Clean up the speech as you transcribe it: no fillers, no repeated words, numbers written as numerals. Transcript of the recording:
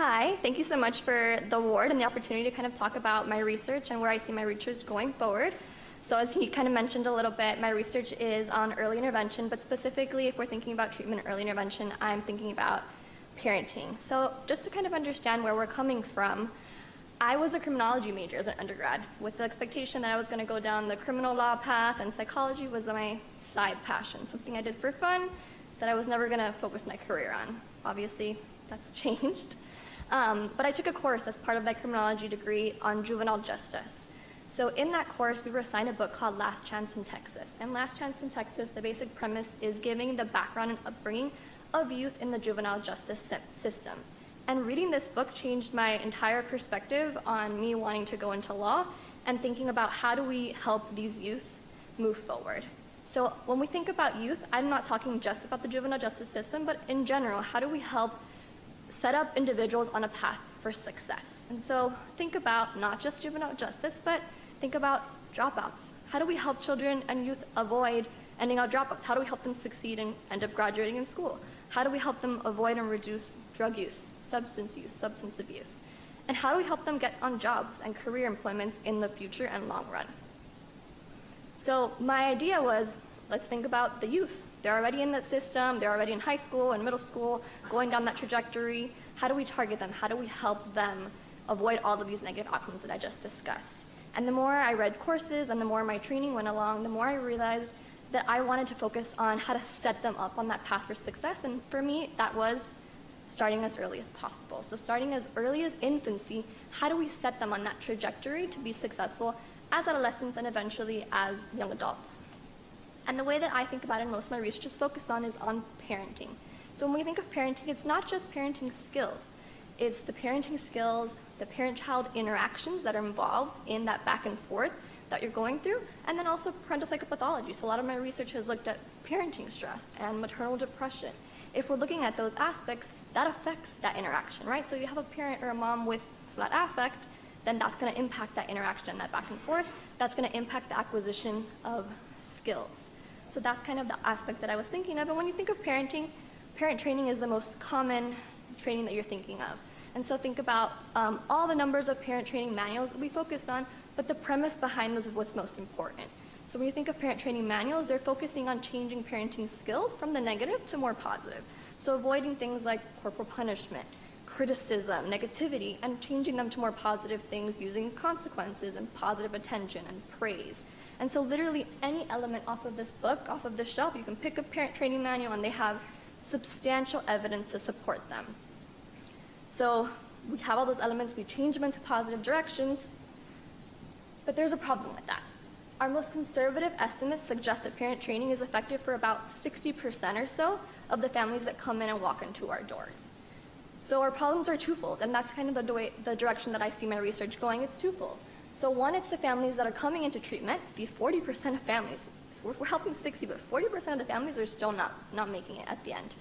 Hi, thank you so much for the award and the opportunity to kind of talk about my research and where I see my research going forward. So as he kind of mentioned a little bit, my research is on early intervention, but specifically if we're thinking about treatment and early intervention, I'm thinking about parenting. So just to kind of understand where we're coming from, I was a criminology major as an undergrad with the expectation that I was going to go down the criminal law path, and psychology was my side passion, something I did for fun that I was never going to focus my career on. Obviously, that's changed. But I took a course as part of that criminology degree on juvenile justice. So in that course, we were assigned a book called Last Chance in Texas. And Last Chance in Texas, the basic premise is giving the background and upbringing of youth in the juvenile justice system. And reading this book changed my entire perspective on me wanting to go into law and thinking about how do we help these youth move forward. So when we think about youth, I'm not talking just about the juvenile justice system, but in general, how do we help set up individuals on a path for success? And so think about not just juvenile justice, but think about dropouts. How do we help children and youth avoid ending up dropouts? How do we help them succeed and end up graduating in school? How do we help them avoid and reduce drug use, substance abuse? And how do we help them get on jobs and career employments in the future and long run? So my idea was, let's think about the youth. They're already in the system, they're already in high school and middle school, going down that trajectory. How do we target them? How do we help them avoid all of these negative outcomes that I just discussed? And the more I read courses and the more my training went along, the more I realized that I wanted to focus on how to set them up on that path for success. And for me, that was starting as early as possible. So starting as early as infancy, how do we set them on that trajectory to be successful as adolescents and eventually as young adults? And the way that I think about it and most of my research is focused on is on parenting. So when we think of parenting, it's not just parenting skills. It's the parenting skills, the parent-child interactions that are involved in that back and forth that you're going through, and then also parental psychopathology. So a lot of my research has looked at parenting stress and maternal depression. If we're looking at those aspects, that affects that interaction, right? So if you have a parent or a mom with flat affect, then that's going to impact that interaction and that back and forth. That's going to impact the acquisition of skills. So that's kind of the aspect that I was thinking of. And when you think of parenting, parent training is the most common training that you're thinking of. And so think about all the numbers of parent training manuals that we focused on, but the premise behind this is what's most important. So when you think of parent training manuals, they're focusing on changing parenting skills from the negative to more positive. So avoiding things like corporal punishment, criticism, negativity, and changing them to more positive things using consequences and positive attention and praise. And so literally any element off of this book, off of this shelf, you can pick a parent training manual and they have substantial evidence to support them. So we have all those elements, we change them into positive directions, but there's a problem with that. Our most conservative estimates suggest that parent training is effective for about 60% or so of the families that come in and walk into our doors. So our problems are twofold, and that's kind of the direction that I see my research going. It's twofold. So one, it's the families that are coming into treatment. The 40% of families, we're helping 60, but 40% of the families are still not making it at the end.